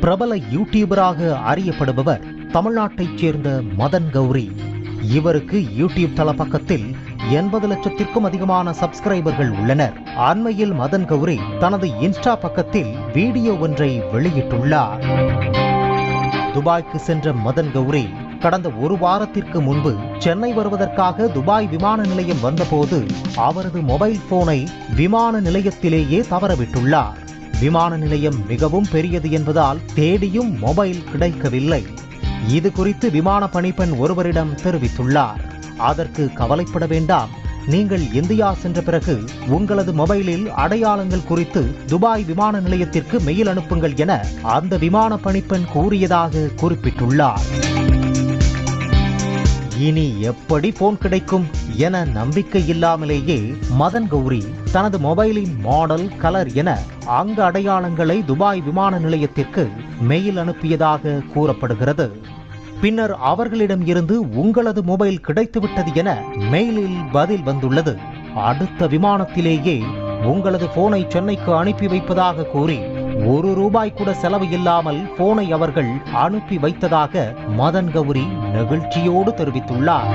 பிரபல யூடியூபராக அறியப்படுபவர் தமிழ்நாட்டைச் சேர்ந்த மதன் கௌரி. இவருக்கு யூடியூப் தள பக்கத்தில் 80 லட்சத்திற்கும் அதிகமான சப்ஸ்கிரைபர்கள் உள்ளனர். அண்மையில் மதன் கௌரி தனது இன்ஸ்டா பக்கத்தில் வீடியோ ஒன்றை வெளியிட்டுள்ளார். துபாய்க்கு சென்ற மதன் கௌரி கடந்த ஒரு வாரத்திற்கு முன்பு சென்னை வருவதற்காக துபாய் விமான நிலையம் வந்தபோது அவரது மொபைல் போனை விமான நிலையத்திலேயே தவறவிட்டுள்ளார். விமான நிலையம் மிகவும் பெரியது என்பதால் தேடியும் மொபைல் கிடைக்கவில்லை. இது குறித்து விமான பணிப்பெண் ஒருவரிடம் தெரிவித்துள்ளார். அதற்கு கவலைப்பட வேண்டாம், நீங்கள் இந்தியா சென்ற பிறகு உங்களது மொபைலில் அடையாளங்கள் குறித்து துபாய் விமான நிலையத்திற்கு மெயில் அனுப்புங்கள் என அந்த விமான பணிப்பெண் கூறியதாக குறிப்பிட்டுள்ளார். இனி எப்படி போன் கிடைக்கும் என நம்பிக்கை இல்லாமலேயே மதன் கௌரி தனது மொபைலின் மாடல், கலர் என அங்க அடையாளங்களை துபாய் விமான நிலையத்திற்கு மெயில் அனுப்பியதாக கூறப்படுகிறது. பின்னர் அவர்களிடம் இருந்து உங்களது மொபைல் கிடைத்துவிட்டது என மெயிலில் பதில் வந்துள்ளது. அடுத்த விமானத்திலேயே உங்களது போனை சென்னைக்கு அனுப்பி வைப்பதாக கூறி ₹1 கூட செலவு இல்லாமல் போனை அவர்கள் அனுப்பி வைத்ததாக மதன் கௌரி நெகிழ்ச்சியோடு தெரிவித்துள்ளார்.